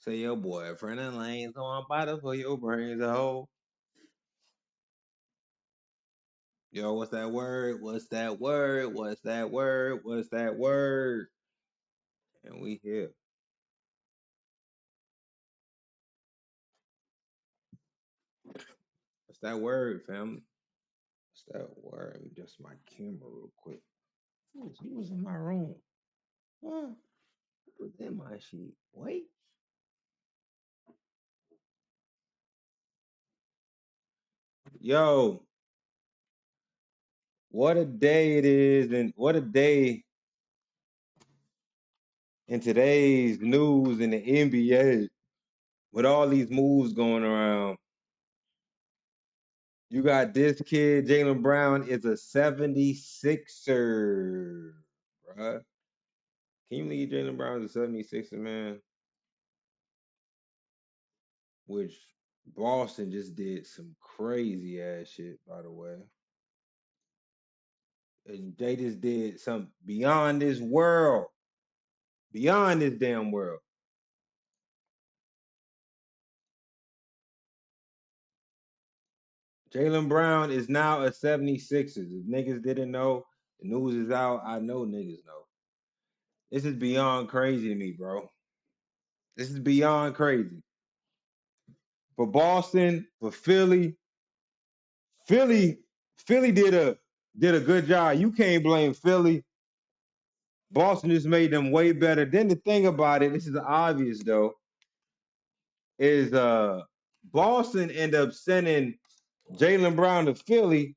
Say your boyfriend in lane, so I'm about to put your brains a hole. Yo, what's that word? What's that word? What's that word? What's that word? And we here. What's that word, family? What's that word? Let me adjust my camera real quick. Who was in my room? Huh? Who was in my sheet? Wait. Yo, what a day it is, and what a day in today's news in the NBA with all these moves going around. You got this kid, Jaylen Brown, is a 76er, bruh. Can you believe Jaylen Brown is a 76er, man? Which Boston just did some crazy ass shit, by the way. And they just did some beyond this world, beyond this damn world. Jaylen Brown is now a 76ers. If niggas didn't know, the news is out. I know niggas know. This is beyond crazy to me, bro. This is beyond crazy. For Boston, for Philly, Philly, Philly did a good job. You can't blame Philly. Boston just made them way better. Then the thing about it, this is obvious though, is Boston ended up sending Jaylen Brown to Philly,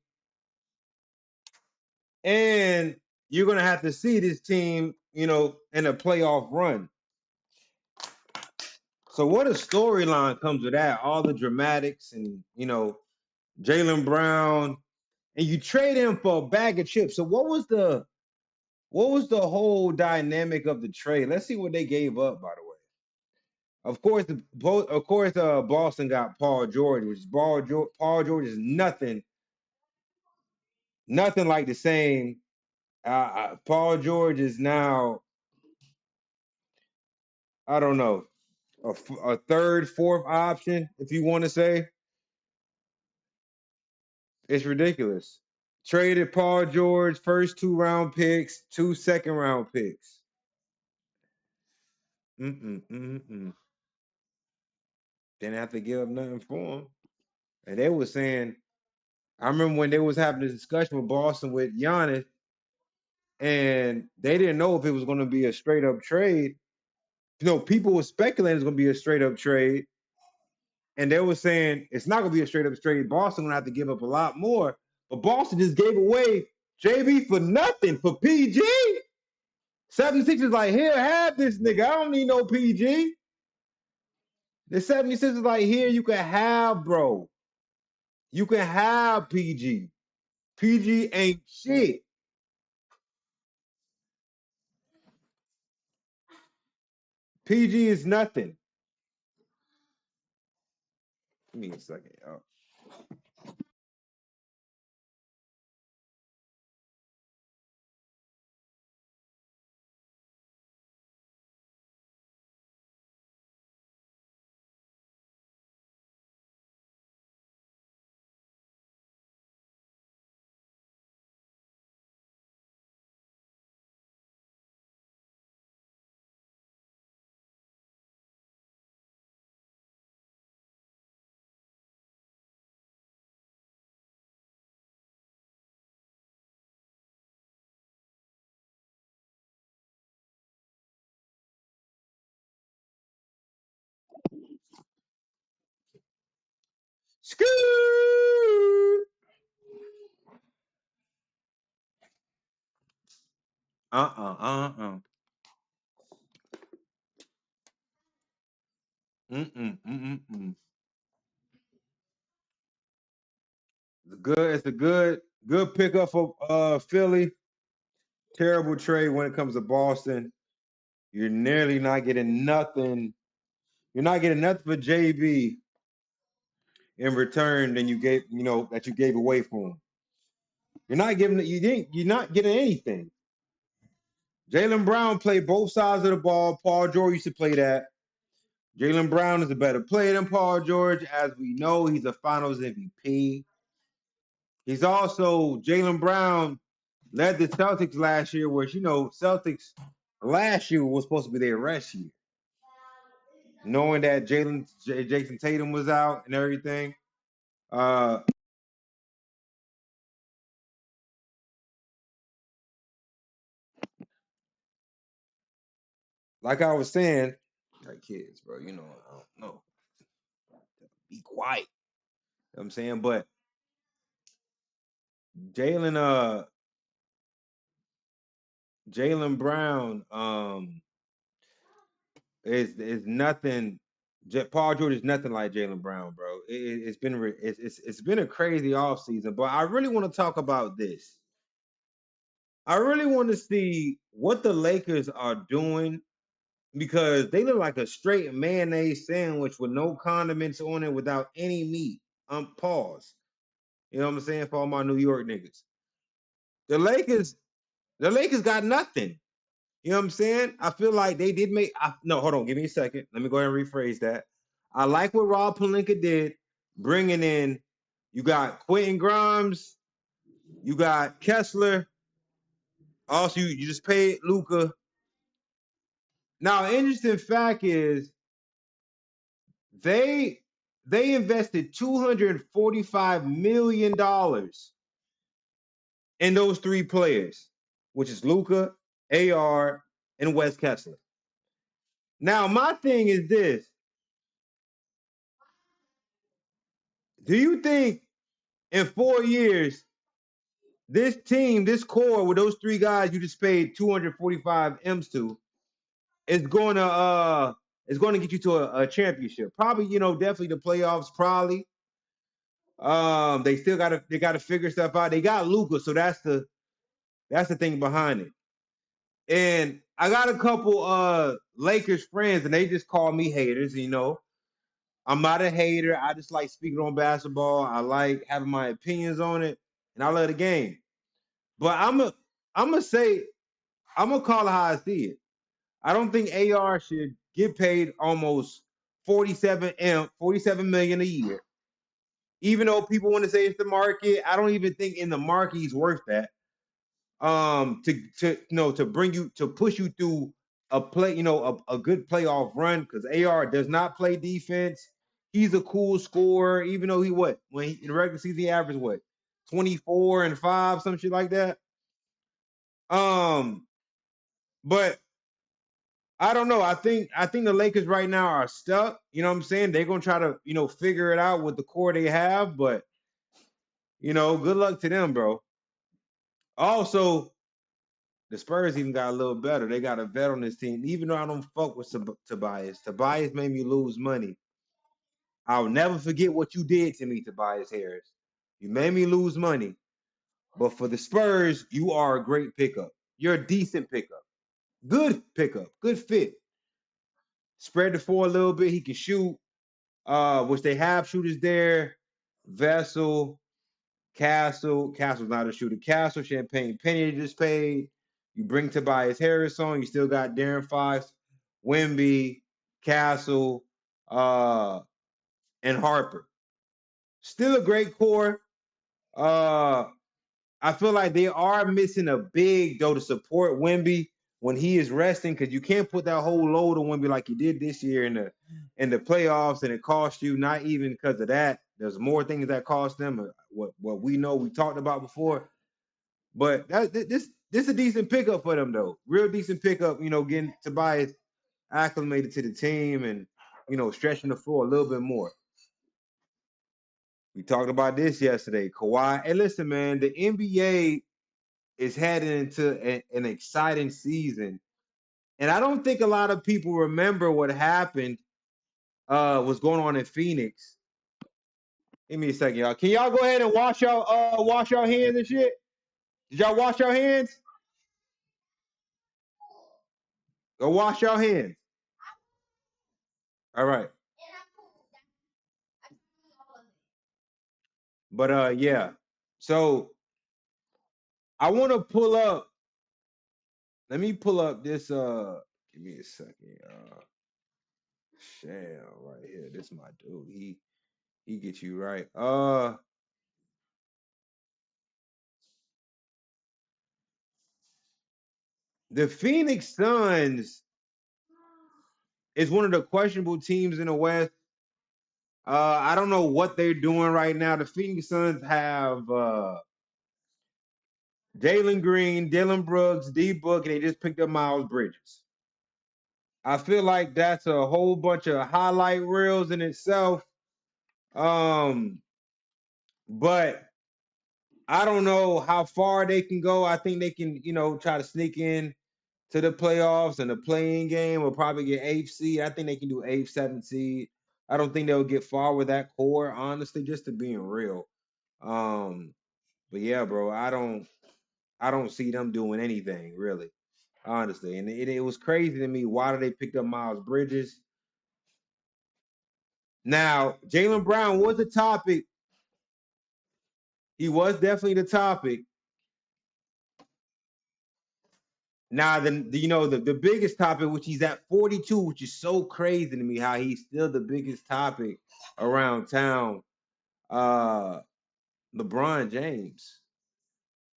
and you're gonna have to see this team, in a playoff run. So what a storyline comes with that? All the dramatics and Jaylen Brown, and you trade him for a bag of chips. So what was the whole dynamic of the trade? Let's see what they gave up, by the way. Of course, Boston got Paul George, which is Paul George is nothing like the same. Paul George is now, I don't know, a third, fourth option, if you want to say. It's ridiculous. Traded Paul George, first 2 round picks, 2 second round picks. Mm-mm. Didn't have to give up nothing for him. And they were saying, I remember when they was having a discussion with Boston with Giannis, and they didn't know if it was going to be a straight up trade. People were speculating it's going to be a straight up trade, and they were saying it's not going to be a straight up trade. Boston going to have to give up a lot more, but Boston just gave away JB for nothing for PG. 76 is like, here, have this nigga. I don't need no PG. The 76 is like, here, you can have, bro. You can have PG. PG ain't shit. PG is nothing. Give me a second, y'all. Scoot. Uh. Mm. It's a good pickup for Philly. Terrible trade when it comes to Boston. You're nearly not getting nothing. You're not getting nothing for JB in return than that you gave away for him. You're not getting anything. Jaylen Brown played both sides of the ball. Paul George used to play that. Jaylen Brown is a better player than Paul George. As we know, he's a finals MVP. He's also Jaylen Brown led the Celtics last year, which Celtics last year was supposed to be their rest year. Knowing that Jason Tatum was out and everything. Like I was saying, like kids, bro, I don't know. Be quiet. You know what I'm saying? But Jaylen Jaylen Brown is nothing. Paul George is nothing like Jaylen Brown, bro. It's been it's been a crazy offseason, but I really want to talk about this. I really want to see what the Lakers are doing because they look like a straight mayonnaise sandwich with no condiments on it, without any meat. Pause. You know what I'm saying? For all my New York niggas, the Lakers, the Lakers got nothing. You know what I'm saying? I feel like they did make. No, hold on. Give me a second. Let me go ahead and rephrase that. I like what Rob Pelinka did, bringing in. You got Quentin Grimes. You got Kessler. Also, you just paid Luca. Now, interesting fact is they invested $245 million in those three players, which is Luca, AR, and Wes Kessler. Now, my thing is this. Do you think in 4 years, this team, this core with those three guys you just paid 245 M's to, is going to get you to a championship? Probably, definitely the playoffs, probably. They gotta figure stuff out. They got Luka, so that's the thing behind it. And I got a couple Lakers friends, and they just call me haters. I'm not a hater. I just like speaking on basketball. I like having my opinions on it, and I love the game. But I'm gonna call it how I see it. I don't think AR should get paid almost 47 million a year. Even though people want to say it's the market, I don't even think in the market he's worth that. To bring you to push you through a good playoff run, because AR does not play defense. He's a cool scorer, even though in the regular season he averaged 24 and 5, some shit like that. Um, but I don't know. I think the Lakers right now are stuck. You know what I'm saying? They're gonna try to figure it out with the core they have, but good luck to them, bro. Also, the Spurs even got a little better. They got a vet on this team. Even though I don't fuck with Tobias, Tobias made me lose money. I'll never forget what you did to me, Tobias Harris. You made me lose money. But for the Spurs, you are a great pickup. You're a decent pickup. Good pickup. Good fit. Spread the floor a little bit. He can shoot. Which they have shooters there. Vessel, Castle's not a shooter. Castle, Champagne Penny just paid. You bring Tobias Harris on. You still got Darren Fox, Wemby, Castle, and Harper. Still a great core. Uh, I feel like they are missing a big though to support Wemby when he is resting, because you can't put that whole load on Wemby like you did this year in the playoffs, and it cost you. Not even because of that. There's more things that cost them. What we know we talked about before, but this is a decent pickup for them though. Real decent pickup. Getting Tobias acclimated to the team and stretching the floor a little bit more. We talked about this yesterday. Kawhi. Hey, listen, man. The NBA is heading into an exciting season. And I don't think a lot of people remember what happened, was going on in Phoenix. Give me a second, y'all. Can y'all go ahead and wash your hands and shit? Did y'all wash your hands? Go wash your hands. All right. But yeah. So I want to pull up. Let me pull up this give me a second. Sham right here. This my dude. He gets you right. The Phoenix Suns is one of the questionable teams in the West. I don't know what they're doing right now. The Phoenix Suns have Jalen Green, Dylan Brooks, D Book, and they just picked up Miles Bridges. I feel like that's a whole bunch of highlight reels in itself. Um, but I don't know how far they can go. I think they can, try to sneak in to the playoffs and the playing game will probably get eighth seed. I think they can do eighth, seventh seed. I don't think they'll get far with that core, honestly, just to being real. Um, but yeah, bro, I don't see them doing anything really, honestly. And it was crazy to me. Why did they pick up Miles Bridges? Now, Jaylen Brown was the topic. He was definitely the topic. Now, the biggest topic, which he's at 42, which is so crazy to me, how he's still the biggest topic around town. Uh, LeBron James.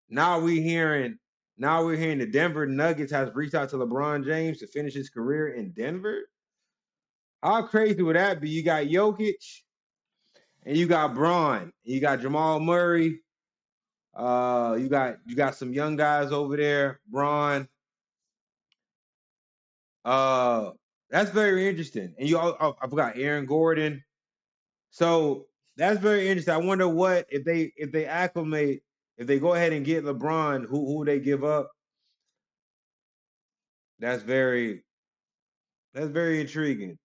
Now we're hearing, the Denver Nuggets has reached out to LeBron James to finish his career in Denver. How crazy would that be? You got Jokic and you got Braun, you got Jamal Murray. You got some young guys over there, Braun. Uh, that's very interesting. And I forgot Aaron Gordon. So that's very interesting. I wonder what if they acclimate, if they go ahead and get LeBron, who they give up. That's very that's very intriguing.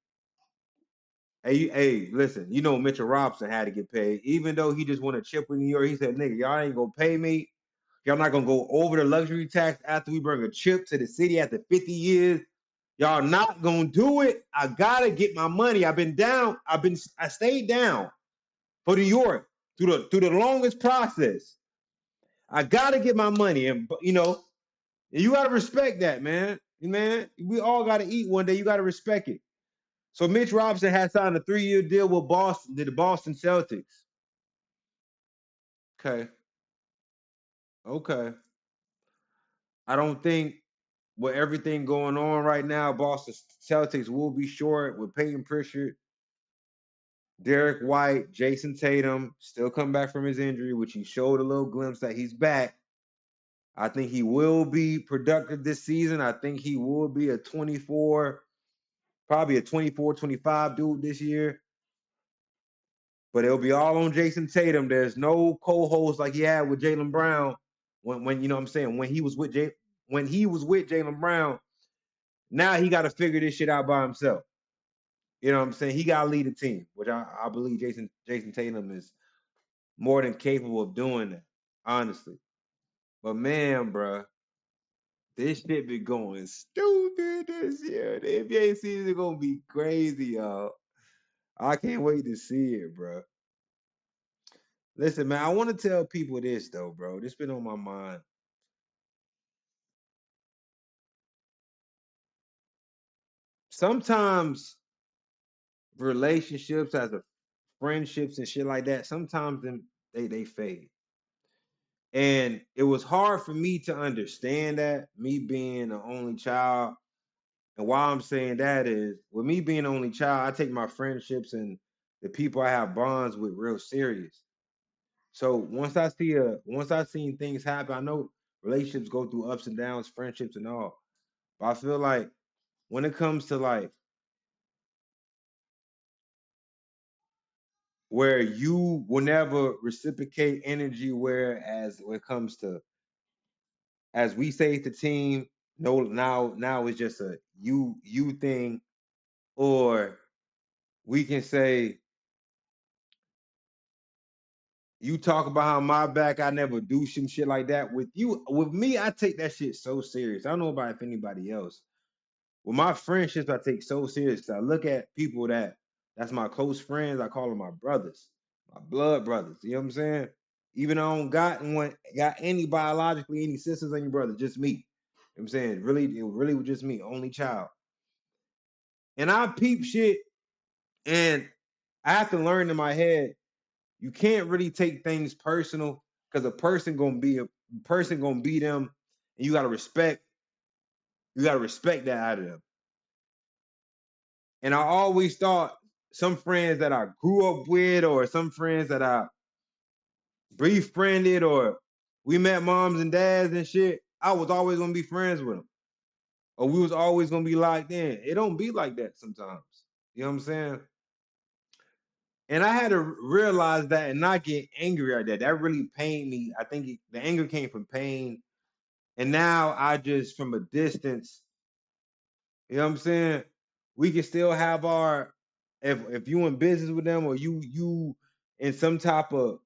Hey, listen, Mitchell Robinson had to get paid, even though he just won a chip with New York. He said, "Nigga, y'all ain't gonna pay me. Y'all not gonna go over the luxury tax after we bring a chip to the city after 50 years. Y'all not gonna do it. I gotta get my money. I've been down. I stayed down for New York through the longest process. I gotta get my money, and you gotta respect that, man. Man, we all gotta eat one day. You gotta respect it. So Mitch Robinson has signed a 3-year deal with the Boston Celtics. Okay, okay. I don't think with everything going on right now, Boston Celtics will be short with Peyton Pritchard, Derek White, Jason Tatum still come back from his injury, which he showed a little glimpse that he's back. I think he will be productive this season. I think he will be a 24, probably a 24, 25 dude this year. But it'll be all on Jason Tatum. There's no co-host like he had with Jaylen Brown when what I'm saying, when he was with Jaylen Brown. Now he got to figure this shit out by himself. You know what I'm saying? He got to lead the team, which I believe Jason Tatum is more than capable of doing that, honestly. But man, bruh, this shit be going stupid this year. The NBA season gonna be crazy, y'all. I can't wait to see it, bro. Listen, man, I want to tell people this though, bro. This been on my mind. Sometimes relationships, as a friendships and shit like that, sometimes they fade. And it was hard for me to understand that, me being the only child. And why I'm saying that is, with me being the only child, I take my friendships and the people I have bonds with real serious. So once I seen things happen, I know relationships go through ups and downs, friendships and all. But I feel like when it comes to like where you will never reciprocate energy, whereas when it comes to, as we say the team, no, now it's just a you thing, or we can say you talk about how my back, I never do some shit like that with you. With me, I take that shit so serious. I don't know about if anybody else. With my friendships, I take so serious. I look at people that's my close friends. I call them my brothers, my blood brothers. You know what I'm saying? Even though I don't got any biologically any sisters or any brothers, just me. You know what I'm saying? Really, it really was just me, only child. And I peep shit, and I have to learn in my head, you can't really take things personal because a person gonna be them, and you gotta respect that out of them. And I always thought some friends that I grew up with, or some friends that I befriended, or we met moms and dads and shit, I was always gonna be friends with them, or we was always gonna be locked in. It don't be like that sometimes. You know what I'm saying? And I had to realize that and not get angry at that. That really pained me. I think the anger came from pain. And now I just, from a distance, you know what I'm saying? We can still have our, if you in business with them, or you in some type of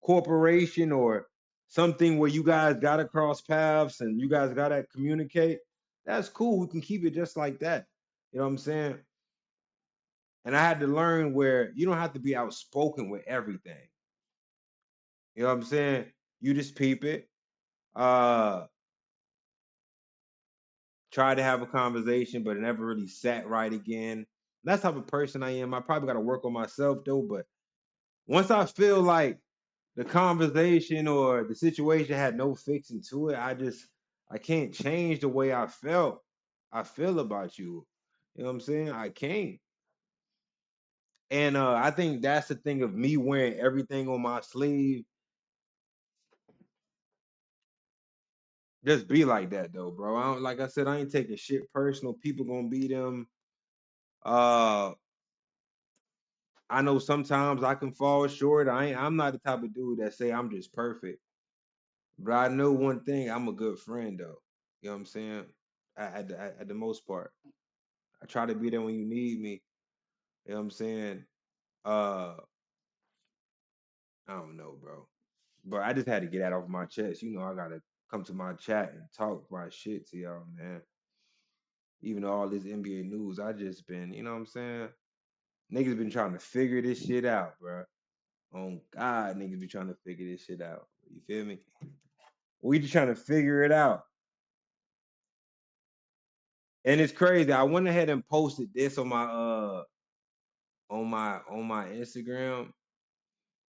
corporation or something where you guys gotta cross paths and you guys gotta communicate, that's cool. We can keep it just like that. You know what I'm saying? And I had to learn where you don't have to be outspoken with everything. You know what I'm saying? You just peep it. Uh Try to have a conversation, but it never really sat right again. That's the type of person I am. I probably gotta work on myself though, but once I feel like the conversation or the situation had no fixing to it, I can't change the way I feel about you. You know what I'm saying? I can't. And I think that's the thing of me wearing everything on my sleeve. Just be like that though, bro. I don't, like I said, I ain't taking shit personal. People gonna be them. Uh I know sometimes I can fall short. I'm not the type of dude that say I'm just perfect. But I know one thing, I'm a good friend though. You know what I'm saying? At the most part. I try to be there when you need me. You know what I'm saying? Uh I don't know, bro. But I just had to get that off my chest. You know, I gotta come to my chat and talk my shit to y'all, man. Even though all this NBA news, I just been, you know what I'm saying? Niggas been trying to figure this shit out, bro. On God, niggas be trying to figure this shit out. You feel me? We just trying to figure it out. And it's crazy. I went ahead and posted this on my on my Instagram,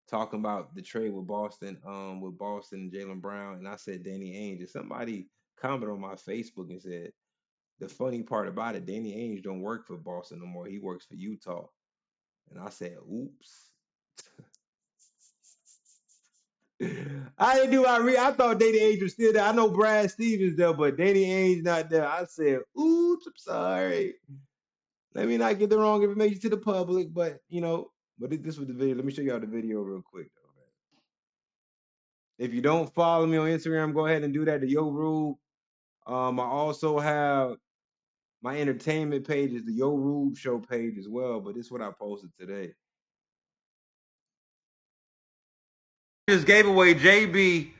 talking about the trade with Boston and Jaylen Brown, and I said Danny Ainge. And somebody commented on my Facebook and said the funny part about it, Danny Ainge don't work for Boston no more. He works for Utah. And I said, oops. I didn't do I thought Danny Ainge was still there. I know Brad Stevens there, but Danny Ainge not there. I said, oops, I'm sorry. Let me not get the wrong information to the public, but this was the video. Let me show y'all the video real quick though, man. If you don't follow me on Instagram, go ahead and do that to YOOOREU. I also have my entertainment page is the YOOOREU show page as well, but this is what I posted today. Just gave away JB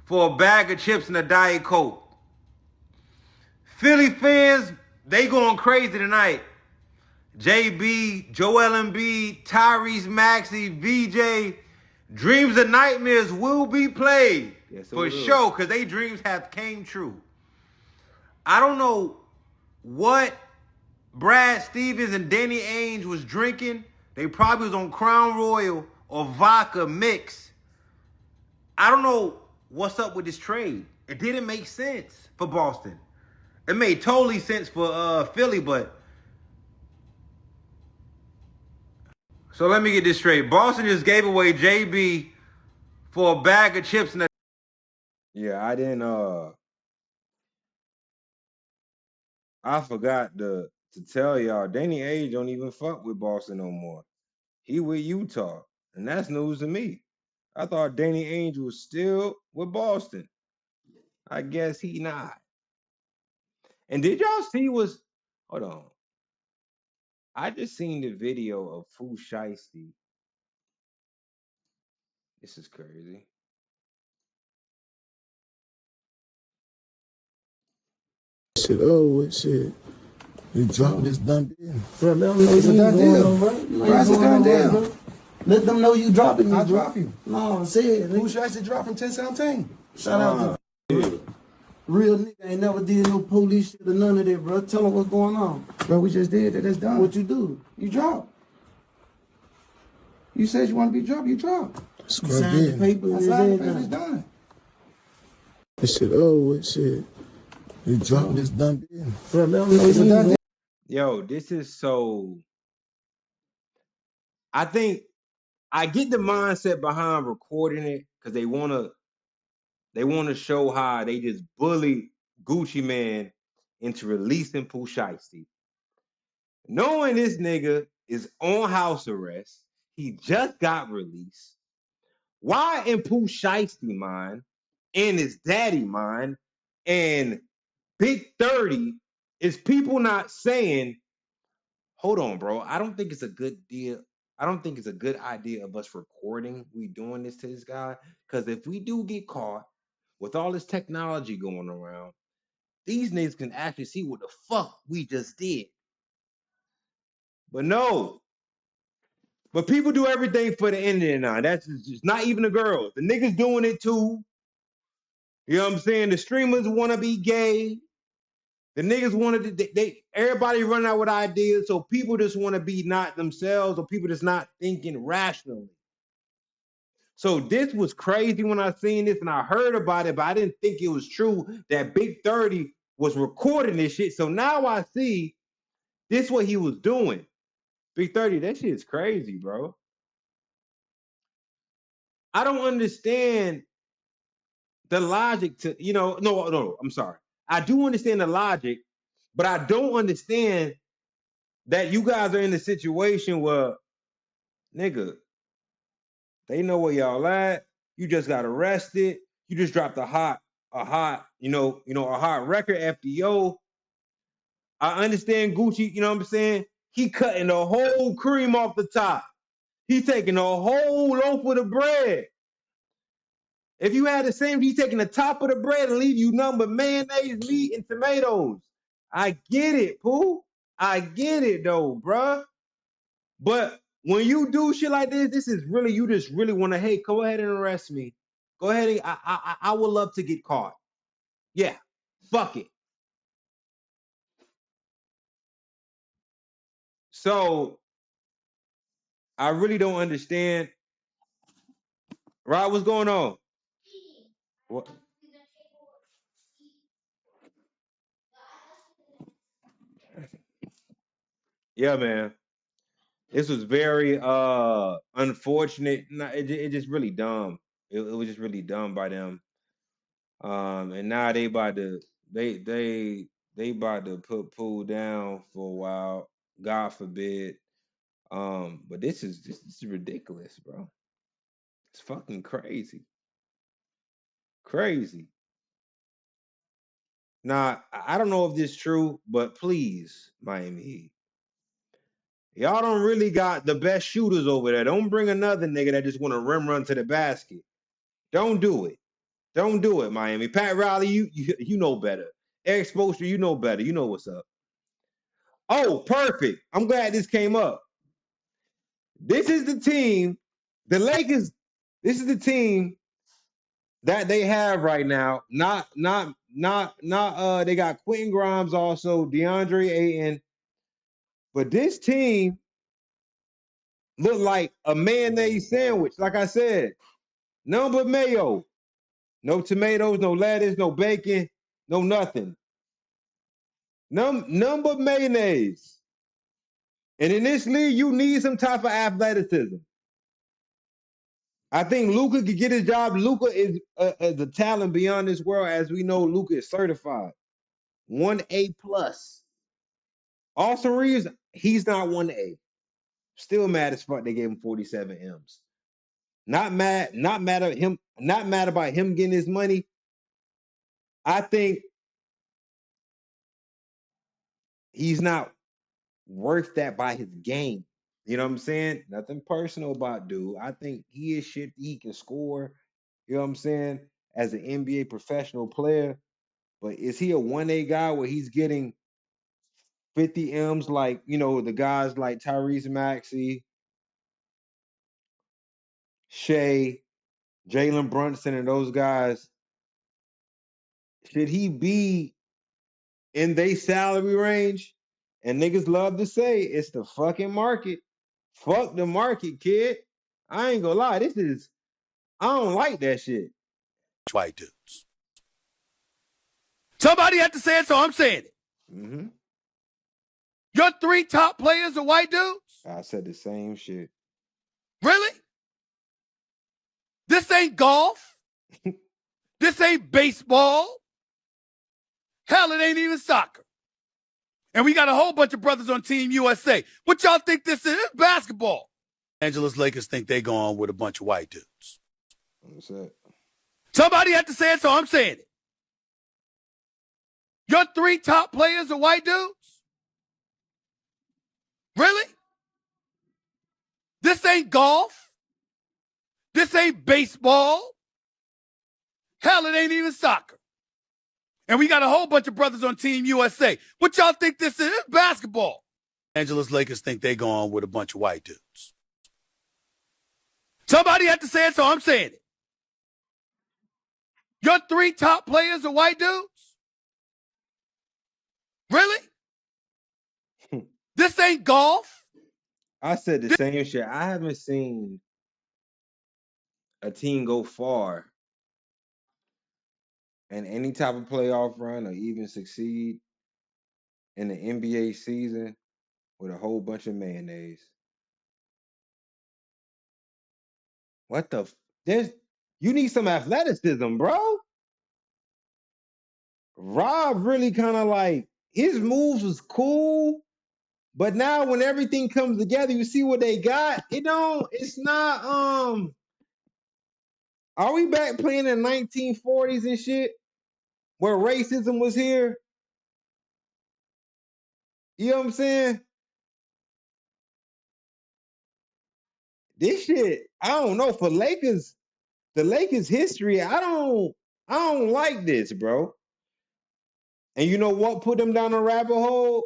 for a bag of chips and a Diet Coke. Philly fans, they going crazy tonight. JB, Joel Embiid, Tyrese Maxey, VJ, dreams and nightmares will be played for sure, because they dreams have came true. I don't know what Brad Stevens and Danny Ainge was drinking. They probably was on Crown Royal or vodka mix. I don't know what's up with this trade. It didn't make sense for Boston. It made totally sense for Philly, but so let me get this straight. Boston just gave away JB for a bag of chips and a... Yeah, I didn't I forgot to tell y'all, Danny Ainge don't even fuck with Boston no more. He with Utah, and that's news to me. I thought Danny Ainge was still with Boston. I guess he not. And did y'all see hold on. I just seen the video of Pooh Sheisty. This is crazy. Shit, shit. You drop this done deal. Bro, let them know it's a done deal. Bro, it's a done deal. Let them know you dropping me, I'll drop you. No, I said. Pooh Sheisty dropped from 10-17. Shout out to Real nigga ain't never did no police shit or none of that, bro. Tell him what's going on. Bro, we just did that. That's done. What you do? You drop. You said you want to be dropped. You drop. You signed the paper. I signed the paper. It's done. This shit with shit. You dropping this done being. Bro, let him know it's done. Yo, this is so. I think I get the mindset behind recording it because they wanna show how they just bully Gucci Man into releasing Pooh Sheisty. Knowing this nigga is on house arrest, he just got released. Why in Pooh Sheisty mind, and his daddy mind, and Big 30 is people not saying, hold on, bro, I don't think it's a good deal. I don't think it's a good idea of us recording we doing this to this guy. Because if we do get caught with all this technology going around, these niggas can actually see what the fuck we just did. But no. But people do everything for the internet now. That's just not even the girls. The niggas doing it too. You know what I'm saying? The streamers want to be gay. The niggas wanted to, everybody running out with ideas, so people just want to be not themselves, or people just not thinking rationally. So this was crazy when I seen this and I heard about it, but I didn't think it was true that Big 30 was recording this shit. So now I see this what he was doing. Big 30, that shit is crazy, bro. I don't understand the logic to, no, I'm sorry. I do understand the logic, but I don't understand that you guys are in a situation where, nigga, they know where y'all at. You just got arrested. You just dropped a hot record FDO. I understand Gucci, you know what I'm saying? He cutting the whole cream off the top. He taking a whole loaf of the bread. If you had the same, he's taking the top of the bread and leave you nothing but mayonnaise, meat, and tomatoes. I get it, Pooh. I get it though, bruh. But when you do shit like this is really, you just really want to, hey, go ahead and arrest me. Go ahead and I would love to get caught. Yeah, fuck it. So I really don't understand. Right, what's going on? What? Yeah, man. This was very unfortunate. It just really dumb. It was just really dumb by them. And now they about to about to put Pooh down for a while. God forbid. But this is ridiculous, bro. It's fucking crazy. Crazy. Now, I don't know if this is true, but please, Miami Heat. Y'all don't really got the best shooters over there. Don't bring another nigga that just want to rim run to the basket. Don't do it. Don't do it, Miami. Pat Riley, you know better. Eric Spoelstra, you know better. You know what's up. Oh, perfect. I'm glad this came up. This is the team, the Lakers. This is the team that they have right now. Not. They got Quentin Grimes also, DeAndre Ayton, but this team look like a mayonnaise sandwich. Like I said, none but mayo, no tomatoes, no lettuce, no bacon, no nothing. None but mayonnaise. And in this league, you need some type of athleticism. I think Luka could get his job. Luka is a talent beyond this world. As we know, Luka is certified 1A plus. Austin Reeves, he's not 1A. Still mad as fuck they gave him 47 M's. Not mad at him, not mad about him getting his money. I think he's not worth that by his game. You know what I'm saying? Nothing personal about dude. I think he is shit. He can score. You know what I'm saying? As an NBA professional player. But is he a 1A guy where he's getting 50 M's like, the guys like Tyrese Maxey, Shea, Jalen Brunson, and those guys? should he be in their salary range? And niggas love to say it's the fucking market. Fuck the market, kid. I ain't gonna lie. I don't like that shit. White dudes. Somebody had to say it, so I'm saying it. Mm-hmm. Your 3 top players are white dudes? I said the same shit. Really? This ain't golf. This ain't baseball. Hell, it ain't even soccer. And we got a whole bunch of brothers on Team USA. What y'all think this is? It's basketball. Angeles Lakers think they go on with a bunch of white dudes. What's that? Somebody had to say it, so I'm saying it. Your 3 top players are white dudes? Really? This ain't golf. This ain't baseball. Hell, it ain't even soccer. And we got a whole bunch of brothers on Team USA. What y'all think this is? It's basketball. Angeles Lakers think they go on with a bunch of white dudes. Somebody had to say it, so I'm saying it. Your 3 top players are white dudes? Really? This ain't golf. I said the same shit. I haven't seen a team go far in any type of playoff run or even succeed in the NBA season with a whole bunch of mayonnaise. What the? You need some athleticism, bro. Rob really kind of like his moves was cool, but now when everything comes together, you see what they got. It's not. Are we back playing in 1940s and shit where racism was here? You know what I'm saying? This shit, I don't know. For Lakers, the Lakers history, I don't like this, bro. And you know what put them down the rabbit hole?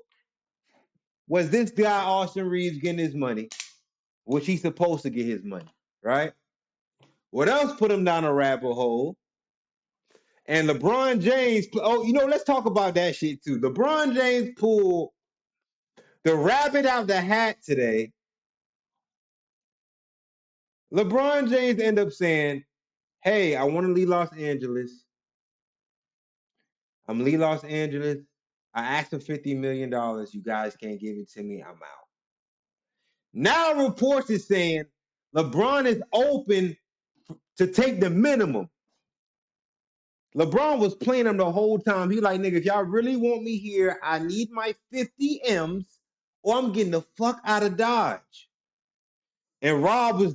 Was this guy Austin Reeves getting his money, which he's supposed to get his money, right? What else put him down a rabbit hole? And LeBron James, let's talk about that shit too. LeBron James pulled the rabbit out the hat today. LeBron James ended up saying, hey, I want to leave Los Angeles. I'm leaving Los Angeles. I asked for $50 million. You guys can't give it to me. I'm out. Now reports is saying LeBron is open to take the minimum. LeBron was playing him the whole time. He like, nigga, if y'all really want me here, I need my 50 M's or I'm getting the fuck out of Dodge. And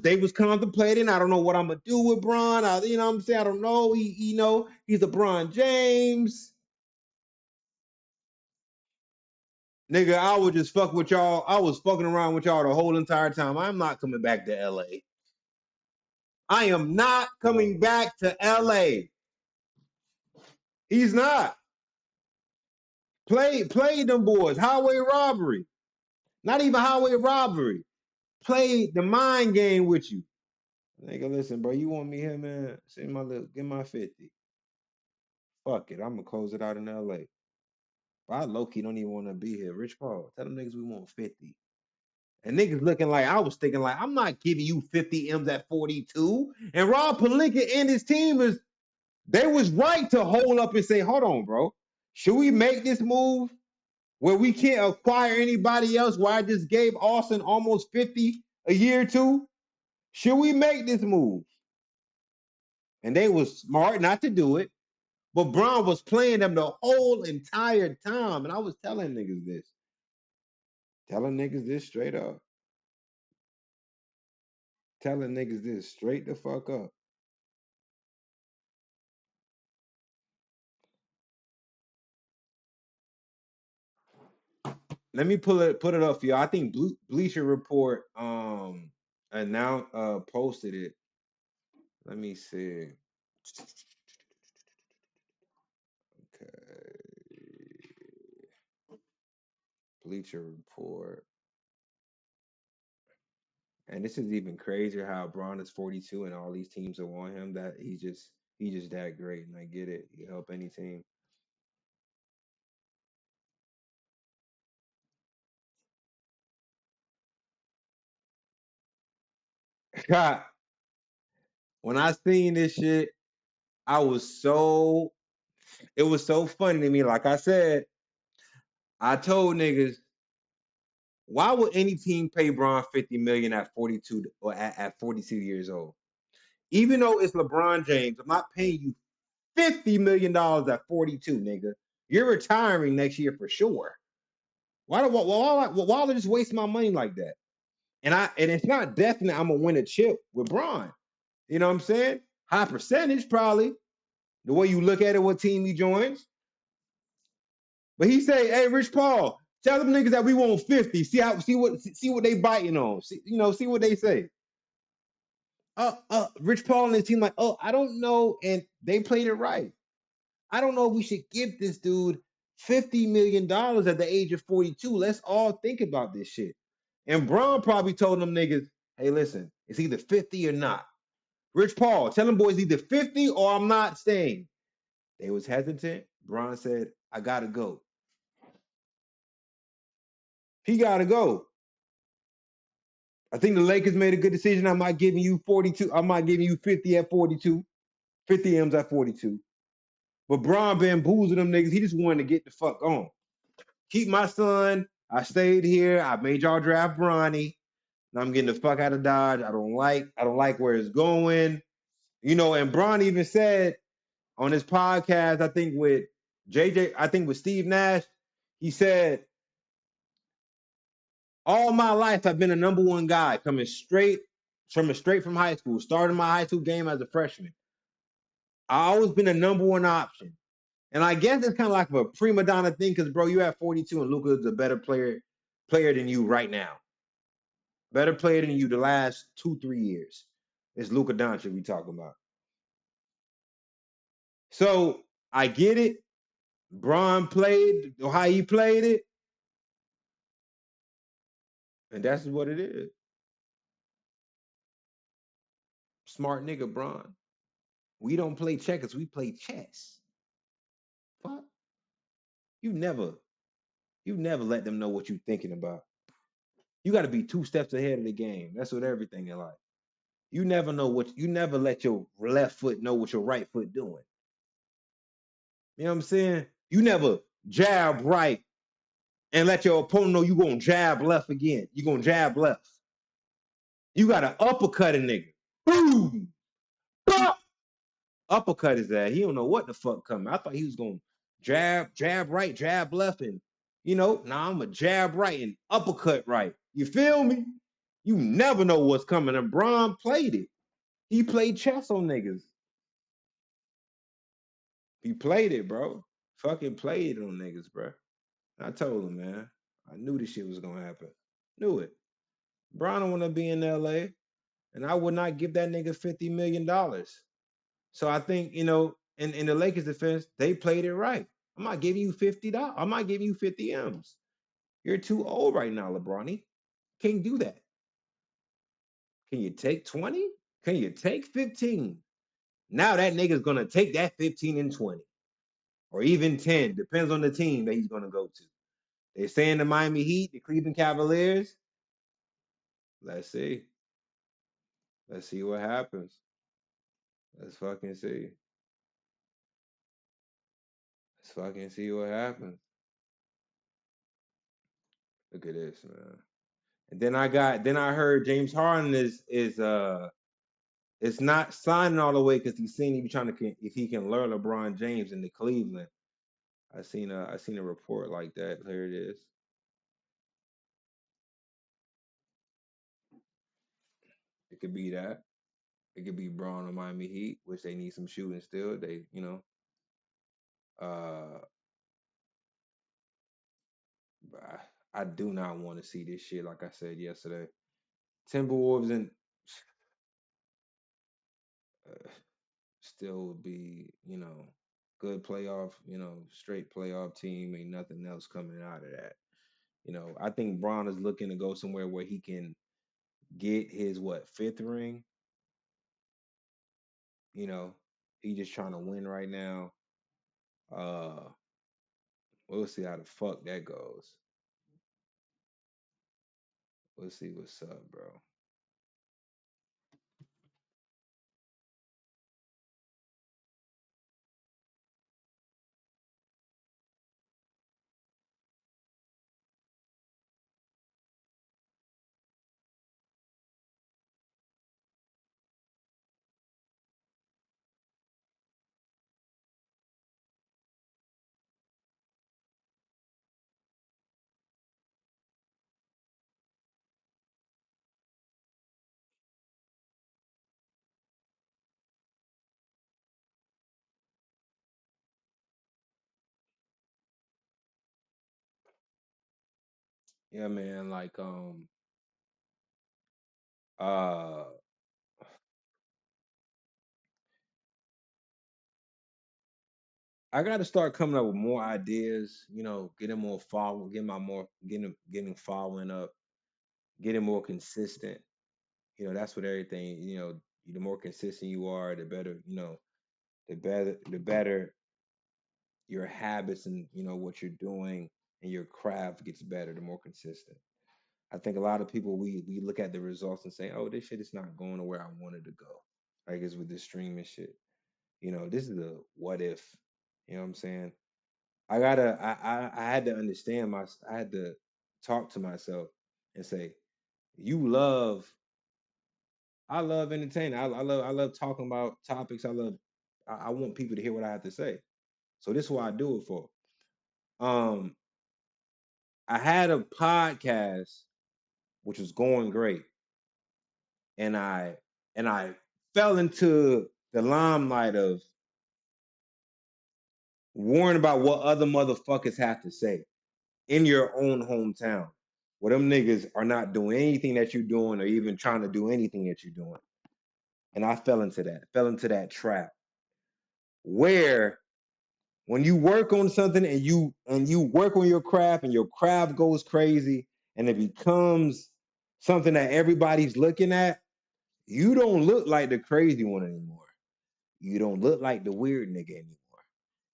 they was contemplating, I don't know what I'm gonna do with Bron. You know what I'm saying? I don't know. He's a Bron James. Nigga, I would just fuck with y'all. I was fucking around with y'all the whole entire time. I'm not coming back to LA. I am not coming back to LA. He's not. Play them boys. Highway robbery. Not even highway robbery. Play the mind game with you. Nigga, listen, bro. You want me here, man? Get my 50. Fuck it. I'm gonna close it out in LA. I low-key don't even want to be here. Rich Paul, tell them niggas we want 50. And niggas looking like I was thinking like I'm not giving you 50 M's at 42. And Rob Pelinka and his team they was right to hold up and say, hold on, bro. Should we make this move where we can't acquire anybody else where I just gave Austin almost 50 a year or two? Should we make this move? And they was smart not to do it. But Brown was playing them the whole entire time. And I was telling niggas this. Telling niggas this straight up. Telling niggas this straight the fuck up. Let me put it up for you. I think Bleacher Report posted it. Let me see. Okay. Bleacher Report. And this is even crazier how Braun is 42 and all these teams are on him. That he just that great, and I get it. He help any team. God, when I seen this shit, I was so it was so funny to me. Like I said, I told niggas, why would any team pay Braun 50 million at 42 or at 42 years old? Even though it's LeBron James, I'm not paying you $50 million at 42, nigga. You're retiring next year for sure. Why would I just waste my money like that? And it's not definite I'm gonna win a chip with Braun. You know what I'm saying? High percentage, probably. The way you look at it, what team he joins. But he say, "Hey, Rich Paul, tell them niggas that we want 50. See what they biting on. See what they say." Rich Paul and his team like, "Oh, I don't know," and they played it right. I don't know if we should give this dude $50 million at the age of 42. Let's all think about this shit. And Braun probably told them niggas, "Hey, listen, it's either 50 or not." Rich Paul, tell them boys either 50 or I'm not staying. They was hesitant. Braun said, "I gotta go." He gotta go. I think the Lakers made a good decision. I'm not giving you 42. I'm not giving you 50 at 42. 50 M's at 42. But Braun bamboozled them niggas. He just wanted to get the fuck on. Keep my son. I stayed here. I made y'all draft Bronny. And I'm getting the fuck out of Dodge. I don't like where it's going. And Braun even said on his podcast, I think with I think with Steve Nash, he said, all my life I've been a number one guy coming straight from high school, starting my high school game as a freshman. I always been a number one option. And I guess it's kind of like a prima donna thing because, bro, you have 42 and Luka is a better player than you right now. Better player than you the last 2-3 years. It's Luka Doncic we talking about. So I get it. Braun played how he played it, and that's what it is. Smart nigga, Braun. We don't play checkers, we play chess. Fuck. You never, you never let them know what you thinking about. You got to be 2 steps ahead of the game. That's what everything in life. You never let your left foot know what your right foot doing. You know what I'm saying? You never jab right and let your opponent know you gonna jab left again. You gonna jab left. You gotta uppercut a nigga. Boom! Bop! Uppercut his ass. He don't know what the fuck coming. I thought he was gonna jab right, jab left, and now I'm a jab right and uppercut right. You feel me? You never know what's coming. And Braun played it. He played chess on niggas. He played it, bro. Fucking played it on niggas, bro. I told him, man. I knew this shit was gonna happen. Knew it. Braun don't want to be in LA, and I would not give that nigga $50 million. So I think in the Lakers' defense, they played it right. I'm not giving you $50. I'm not giving you 50 M's. You're too old right now, LeBron. Can't do that. Can you take 20? Can you take 15? Now that nigga's gonna take that 15 and 20. Or even 10. Depends on the team that he's gonna go to. They're saying the Miami Heat, the Cleveland Cavaliers. Let's see. Let's see what happens. Let's fucking see. Let's fucking see what happens. Look at this, man. And then I heard James Harden is not signing all the way because he's saying he be trying to if he can lure LeBron James into Cleveland. I seen a report like that. Here it is. It could be that. It could be Braun or Miami Heat, which they need some shooting still. Uh, I do not want to see this shit. Like I said yesterday, Timberwolves and uh, still would be, good playoff, straight playoff team. Ain't nothing else coming out of that. I think Braun is looking to go somewhere where he can get his fifth ring. You know, he just trying to win right now. Uh, we'll see how the fuck that goes. We'll see what's up, bro. Yeah, man. Like uh, I got to start coming up with more ideas. You know, getting more follow, getting following up, getting more consistent. You know, that's what everything. You know, the more consistent you are, the better. You know, the better your habits and what you're doing and your craft gets better. The more consistent. I think a lot of people we look at the results and say, "Oh, this shit is not going to where I wanted to go." Like it's with this streaming shit. You know, this is the what if. You know what I'm saying? I had to understand I had to talk to myself and say, you love I love entertaining. I love talking about topics. I want people to hear what I have to say. So this is what I do it for. Um I had a podcast which was going great, and I fell into the limelight of worrying about what other motherfuckers have to say in your own hometown, where them niggas are not doing anything that you're doing or even trying to do anything that you're doing. And I fell into that trap where when you work on something and you work on your craft and your craft goes crazy and it becomes something that everybody's looking at, you don't look like the crazy one anymore. You don't look like the weird nigga anymore.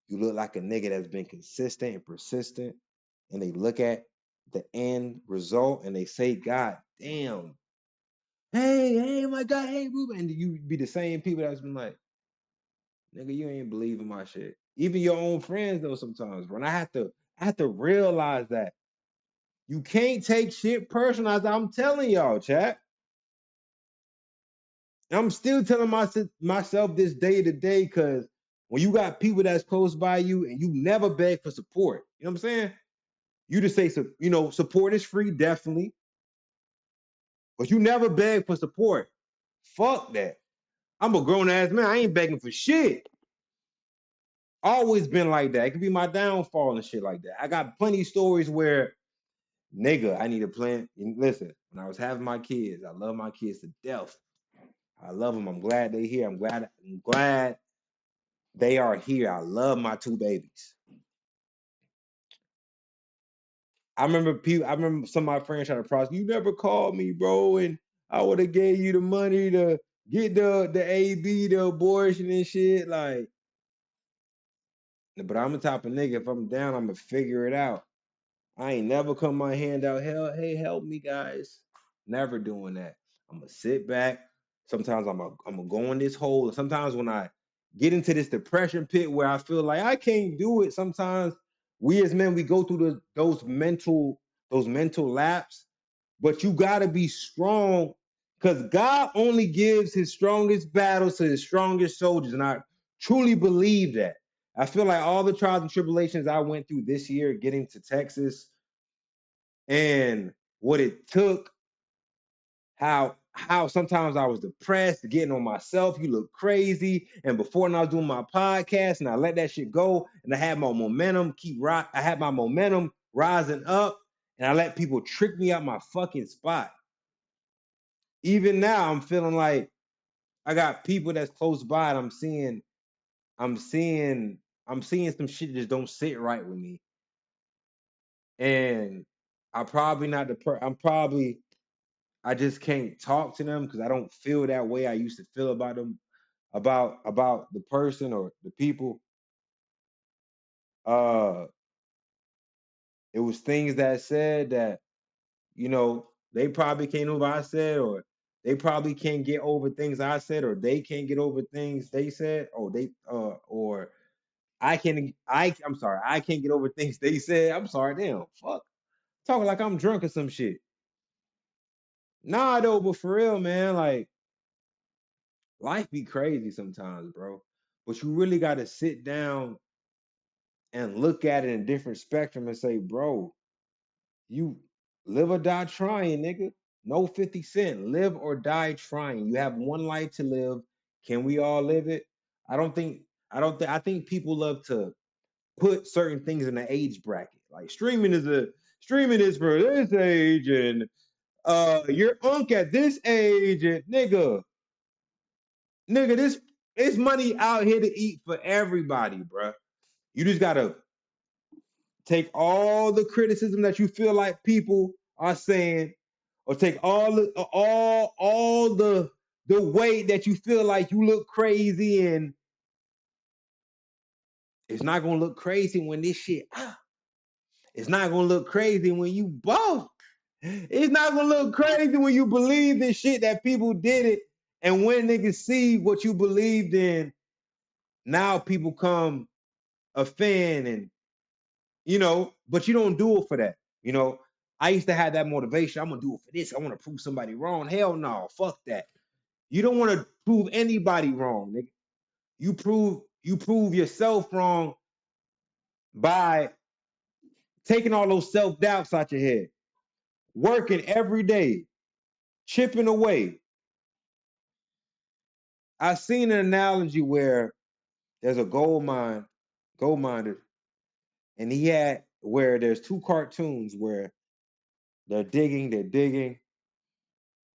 You look like a nigga that's been consistent and persistent, and they look at the end result and they say, God damn, hey, my God, hey, Ruben. And you be the same people that's been like, nigga, you ain't believing my shit. Even your own friends though sometimes, bro. And I have to realize that you can't take shit personal. I'm telling y'all, chat. I'm still telling myself this day to day, because when you got people that's close by you and you never beg for support, you know what I'm saying? You just say, support is free, definitely, but you never beg for support. Fuck that. I'm a grown ass man. I ain't begging for shit. Always been like that. It could be my downfall and shit like that. I got plenty of stories where, nigga, I need a plan. And listen, when I was having my kids, I love my kids to death. I love them. I'm glad they're here. I'm glad they are here. I love my two babies. I remember some of my friends trying to prosecute. You never called me, bro, and I would have gave you the money to get the AB, the abortion and shit. Like, but I'm the type of nigga. If I'm down, I'm gonna figure it out. I ain't never come my hand out. Hell, hey, help me, guys. Never doing that. I'm gonna sit back. Sometimes I'm gonna go in this hole. Sometimes when I get into this depression pit where I feel like I can't do it, sometimes we as men we go through those mental laps. But you gotta be strong, because God only gives his strongest battles to his strongest soldiers, and I truly believe that. I feel like all the trials and tribulations I went through this year getting to Texas and what it took, how sometimes I was depressed, getting on myself, you look crazy. And before, when I was doing my podcast and I let that shit go and I had my momentum I had my momentum rising up, and I let people trick me out my fucking spot. Even now I'm feeling like I got people that's close by and I'm seeing I'm seeing some shit that just don't sit right with me. And I probably not the per I'm probably I just can't talk to them because I don't feel that way I used to feel about them, about the person or the people. Uh, it was things that said that they probably can't know what I said, or they probably can't get over things I said, or they can't get over things they said, or I'm sorry, I can't get over things they said. I'm sorry, damn, fuck, talking like I'm drunk or some shit. Nah, though, but for real, man, like life be crazy sometimes, bro. But you really got to sit down and look at it in a different spectrum and say, bro, you live or die trying, nigga. No 50 Cent. Live or die trying. You have one life to live. Can we all live it? I don't think, I think people love to put certain things in the age bracket. Like streaming is streaming this for this age, and your unk at this age, and nigga, this it's money out here to eat for everybody, bruh. You just gotta take all the criticism that you feel like people are saying, or take all the weight that you feel like you look crazy, and it's not gonna look crazy when this shit. It's not gonna look crazy when you both. It's not gonna look crazy when you believe in shit that people did it, and when niggas see what you believed in, now people come a fan, and but you don't do it for that. You know, I used to have that motivation. I'm gonna do it for this. I want to prove somebody wrong. Hell no, fuck that. You don't want to prove anybody wrong, nigga. You prove yourself wrong by taking all those self doubts out your head, working every day, chipping away. I seen an analogy where there's a gold miner, and he had where there's two cartoons where they're digging,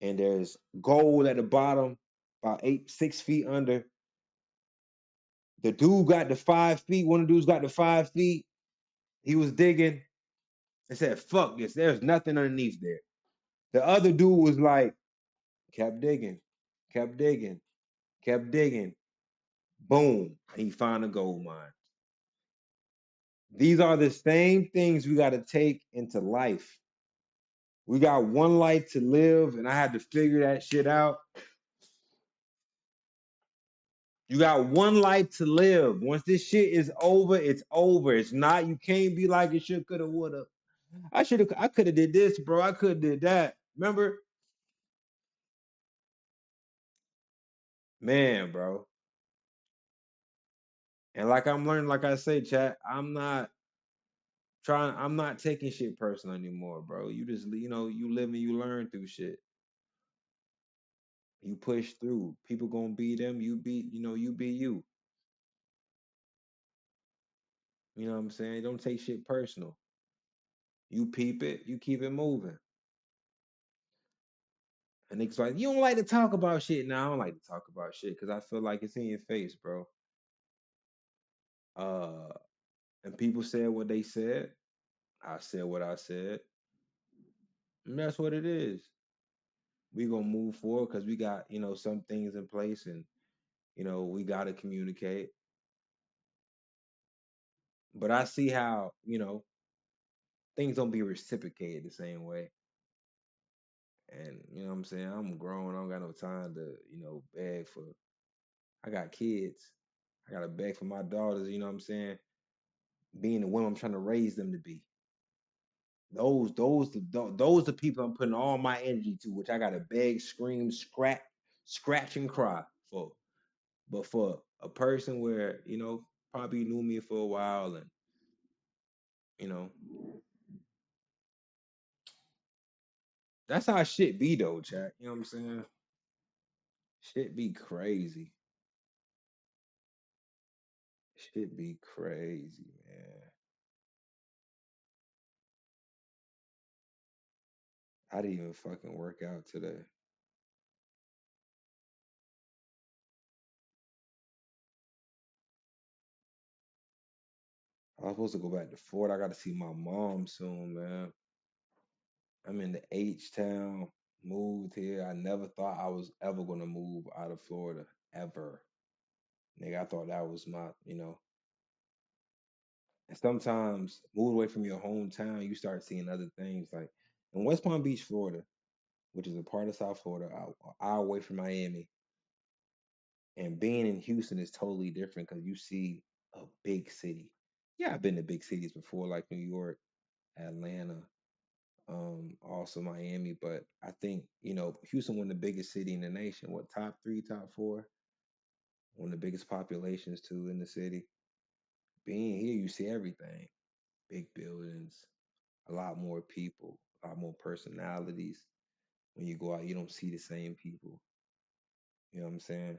and there's gold at the bottom, about 6 feet under. The dude got the 5 feet. One of the dudes got the 5 feet. He was digging and said, "Fuck this. There's nothing underneath there." The other dude was like, kept digging, kept digging, kept digging. Boom. He found a gold mine. These are the same things we got to take into life. We got one life to live, and I had to figure that shit out. You got one life to live. Once this shit is over, it's over. It's not. You can't be like it should, coulda, woulda. I could have did this, bro. I could have did that. Remember, man, bro. And like I'm learning, like I say, chat. I'm not taking shit personal anymore, bro. You just, you live and you learn through shit. You push through. People gonna be them. You be you. You know what I'm saying? Don't take shit personal. You peep it. You keep it moving. And niggas like, you don't like to talk about shit. Now I don't like to talk about shit because I feel like it's in your face, bro. Uh, and people said what they said. I said what I said. And that's what it is. We gonna move forward because we got, some things in place, and we gotta communicate. But I see how, things don't be reciprocated the same way. And you know what I'm saying? I'm grown. I don't got no time to, beg for. I got kids. I gotta beg for my daughters. You know what I'm saying? Being the woman I'm trying to raise them to be. Those the people I'm putting all my energy to, which I gotta beg, scream, scratch and cry for. But for a person where probably knew me for a while, and you know that's how shit be though, chat. You know what I'm saying? Shit be crazy. Shit be crazy, man. I didn't even fucking work out today. I was supposed to go back to Florida. I got to see my mom soon, man. I'm in the H town. Moved here. I never thought I was ever gonna move out of Florida ever. Nigga, I thought that was my. And sometimes moving away from your hometown, you start seeing other things. Like in West Palm Beach, Florida, which is a part of South Florida, hour away from Miami, and being in Houston is totally different because you see a big city. Yeah, I've been to big cities before, like New York, Atlanta, also Miami, but I think Houston, one of the biggest city in the nation. What, top three, top four? One of the biggest populations too in the city. Being here, you see everything: big buildings, a lot more people, a lot more personalities. When you go out, you don't see the same people. You know what I'm saying?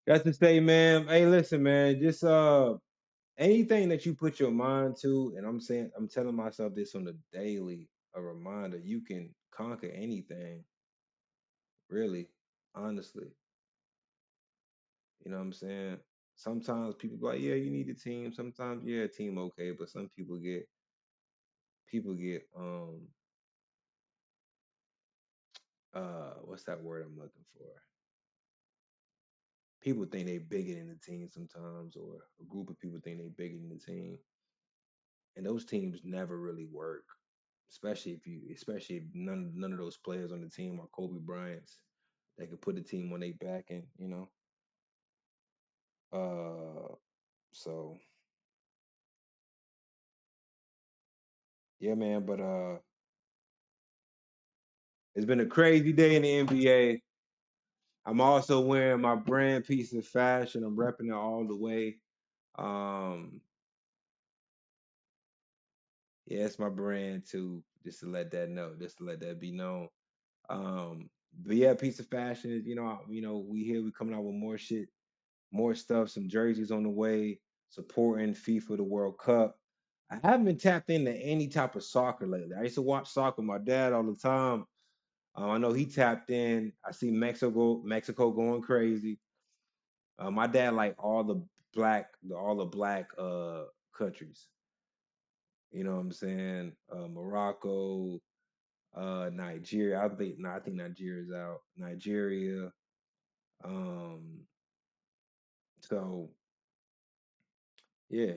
That's to say, man. Hey, listen, man. Just anything that you put your mind to, and I'm telling myself this on the daily, a reminder, you can conquer anything, really, honestly. You know what I'm saying? Sometimes people be like, yeah, you need a team. Sometimes, yeah, a team okay, but some people get what's that word I'm looking for? People think they bigger than the team sometimes, or a group of people think they bigger than the team. And those teams never really work. Especially if none of those players on the team are Kobe Bryant's. They could put the team on their back and, so yeah, man, but it's been a crazy day in the NBA. I'm also wearing my brand piece of fashion. I'm repping it all the way. Um, yeah, it's my brand too. Just to let that know, just to let that be known. But yeah, piece of fashion is, we coming out with more shit, more stuff, some jerseys on the way, supporting FIFA the World Cup. I haven't been tapped into any type of soccer lately. I used to watch soccer with my dad all the time. I know he tapped in. I see Mexico going crazy. My dad like all the black countries. You know what I'm saying? Morocco, Nigeria. I think Nigeria's out. Nigeria. Um, so yeah,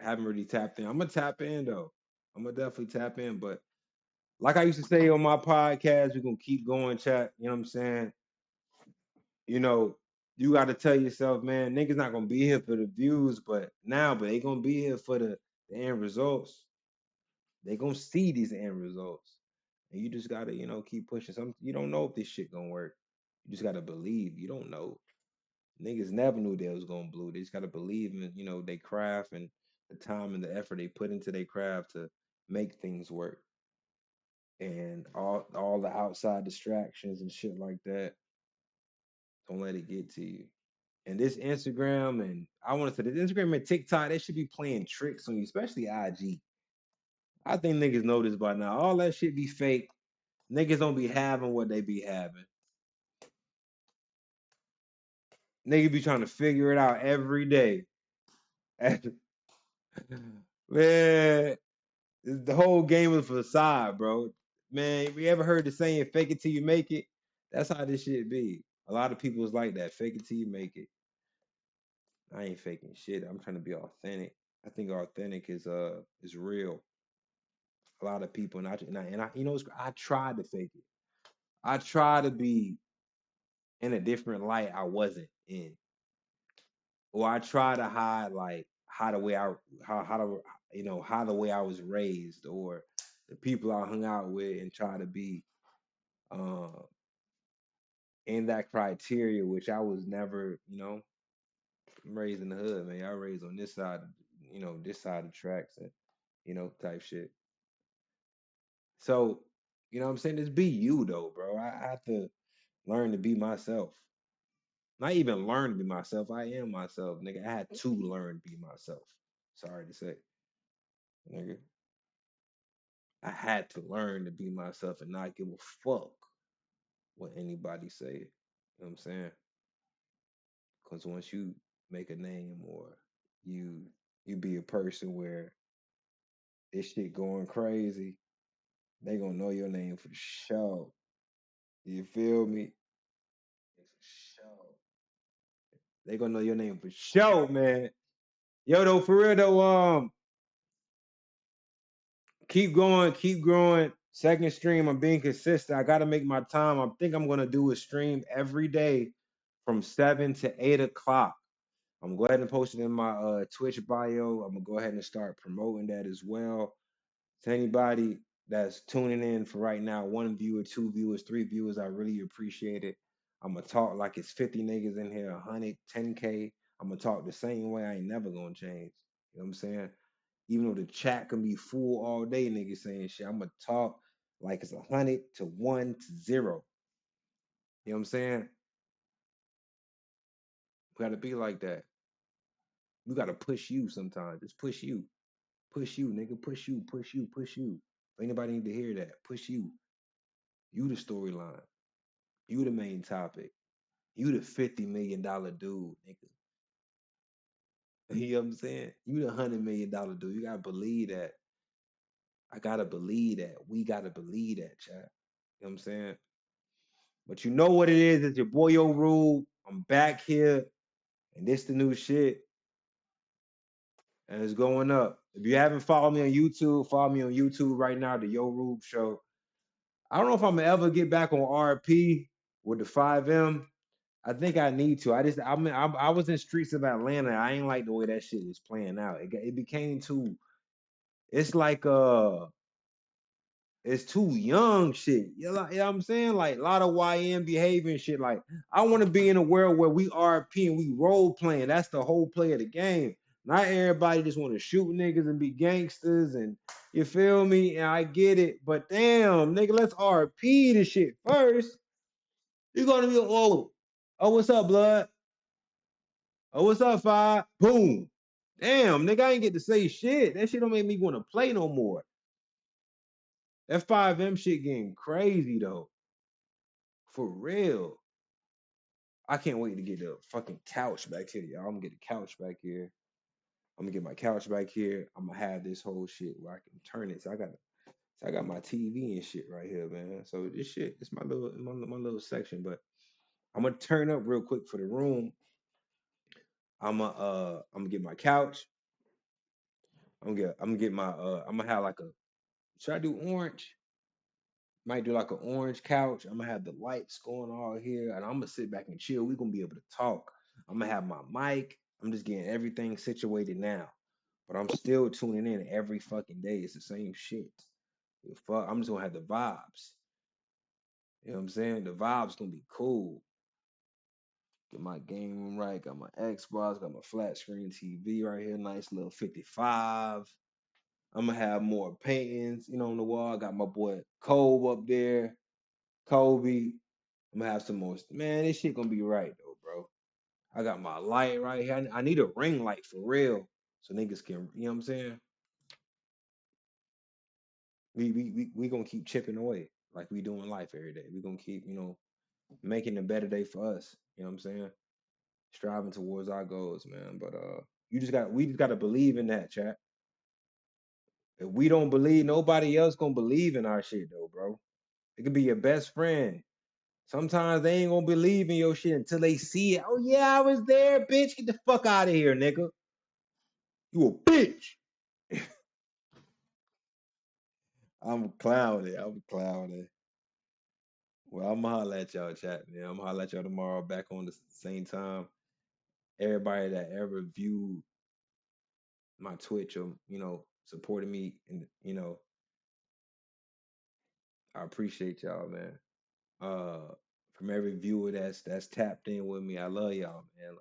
haven't really tapped in. I'm gonna tap in though. I'm gonna definitely tap in. But like I used to say on my podcast, we're gonna keep going, chat. You know what I'm saying? You know, you got to tell yourself, man, niggas not gonna be here for the views, but they gonna be here for the end results. They gonna see these end results, and you just gotta, keep pushing. You don't know if this shit gonna work. You just gotta believe. You don't know. Niggas never knew they was gonna blue. They just gotta believe in, they craft and the time and the effort they put into their craft to make things work. And all the outside distractions and shit like that, don't let it get to you. And this Instagram and I want to say this Instagram and TikTok, they should be playing tricks on you, especially IG. I think niggas know this by now. All that shit be fake. Niggas don't be having what they be having. Niggas be trying to figure it out every day. Man, the whole game is a facade, bro. Man, we ever heard the saying "fake it till you make it"? That's how this shit be. A lot of people is like that. Fake it till you make it. I ain't faking shit. I'm trying to be authentic. I think authentic is real. A lot of people, I tried to fake it. I tried to be in a different light I wasn't in, or I try to hide like how the way I how the how the way I was raised, or the people I hung out with, and try to be uh, in that criteria, which I was never. I'm raised in the hood, man. I raised on this side, this side of the tracks, and type shit. So, what I'm saying? Just be you though, bro. I have to learn to be myself. Not even learn to be myself. I am myself, nigga. I had to learn to be myself. Sorry to say, nigga. I had to learn to be myself and not give a fuck what anybody say. You know what I'm saying? Because once you make a name, or you you be a person where this shit going crazy, they gonna know your name for sure. You feel me? For sure. They gonna know your name for sure, man. Yo, though, for real though, keep going, keep growing. Second stream, I'm being consistent. I gotta make my time. I think I'm gonna do a stream every day from 7 to 8 o'clock. I'm gonna go ahead and post it in my Twitch bio. I'm gonna go ahead and start promoting that as well. To anybody that's tuning in for right now, one viewer, two viewers, three viewers, I really appreciate it. I'm gonna talk like it's 50 niggas in here, 100, 10K. I'm gonna talk the same way. I ain't never gonna change. You know what I'm saying? Even though the chat can be full all day, niggas saying shit, I'm gonna talk like it's 100 to 1 to 0. You know what I'm saying? Gotta be like that. You gotta push you sometimes. Just push you. Push you, nigga. Push you, push you, push you. If anybody need to hear that, push you. You the storyline. You the main topic. You the $50 million dude, nigga. You know what I'm saying? You the $100 million dude. You gotta believe that. I gotta believe that. We gotta believe that, chat. You know what I'm saying? But you know what it is? It's your boy YOOOREU. I'm back here, and this the new shit, and it's going up. If you haven't followed me on YouTube, follow me on YouTube right now, the YOOOREU Show. I don't know if I'm gonna ever get back on RP with the 5M. I think I need to. I was in streets of Atlanta. I ain't like the way that shit was playing out. It became too. It's like it's too young shit. You know what I'm saying? Like a lot of YN behavior and shit. Like I want to be in a world where we RP and we role playing. That's the whole play of the game. Not everybody just want to shoot niggas and be gangsters and you feel me? And I get it, but damn, nigga, let's RP this shit first. You're gonna be oh, what's up, blood? Oh, what's up, Five? Boom. Damn, nigga, I ain't get to say shit. That shit don't make me want to play no more. That 5M shit getting crazy though. For real. I can't wait to get the fucking couch back here, y'all. I'm gonna get the couch back here. I'm gonna get my couch back here. I'm gonna have this whole shit where I can turn it. So I got my TV and shit right here, man. So this shit, it's my little section. But I'm gonna turn up real quick for the room. I'm gonna get my couch. I'm gonna get my I'm gonna have like a should I do orange? Might do like an orange couch. I'm gonna have the lights going all here, and I'm gonna sit back and chill. We're gonna be able to talk. I'm gonna have my mic. I'm just getting everything situated now, but I'm still tuning in every fucking day. It's the same shit. Fuck, I'm just gonna have the vibes. You know what I'm saying? The vibes gonna be cool. Get my game room right. Got my Xbox. Got my flat screen TV right here. Nice little 55. I'm gonna have more paintings, on the wall. I got my boy Kobe up there. Kobe. I'm gonna have some more. Man, this shit gonna be right though, bro. I got my light right here. I need a ring light for real, so niggas can. You know what I'm saying? We gonna keep chipping away like we do in life every day. We gonna keep making a better day for us. You know what I'm saying? Striving towards our goals, man. But we just gotta believe in that, chat. If we don't believe, nobody else gonna believe in our shit though, bro. It could be your best friend. Sometimes they ain't gonna believe in your shit until they see it. Oh yeah, I was there, bitch. Get the fuck out of here, nigga. You a bitch. I'm clowning. I'm clowning. Well, I'm gonna holler at y'all, chat, man. I'm gonna holler at y'all tomorrow back on the same time. Everybody that ever viewed my Twitch or, supported me and, I appreciate y'all, man. From every viewer that's tapped in with me, I love y'all, man.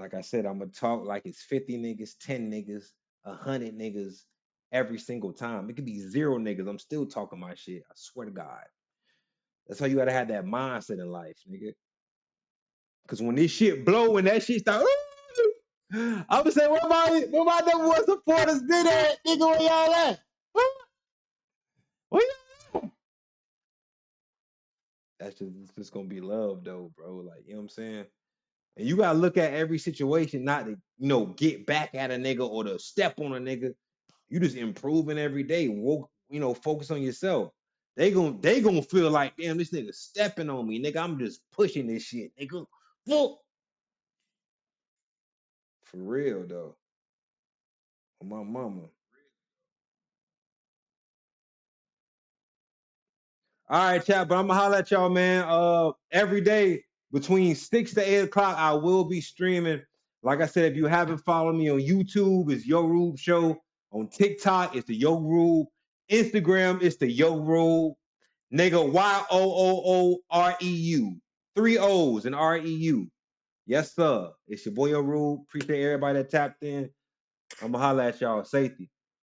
Like I said, I'm gonna talk like it's 50 niggas, 10 niggas, 100 niggas every single time. It could be 0 niggas. I'm still talking my shit. I swear to God. That's how you gotta have that mindset in life, nigga. Cause when this shit blow and that shit start, I'm gonna say, where my number one supporters been at, nigga? Where y'all at? Where y'all? It's just gonna be love though, bro. Like, you know what I'm saying? And you gotta look at every situation, not to, get back at a nigga or to step on a nigga. You just improving every day. Focus on yourself. They gonna feel like, damn, this nigga stepping on me, nigga. I'm just pushing this shit, nigga. Fuck. For real though. On my mama. All right, chat, but I'm gonna holler at y'all, man. Every day between 6 to 8 o'clock, I will be streaming. Like I said, if you haven't followed me on YouTube, it's YOOOREU Show. On TikTok, it's the YOOOREU. Instagram, it's the YOOOREU. Nigga, YOOOREU. 3 O's and REU. Yes, sir. It's your boy YOOOREU. Appreciate everybody that tapped in. I'm gonna holler at y'all. Safety.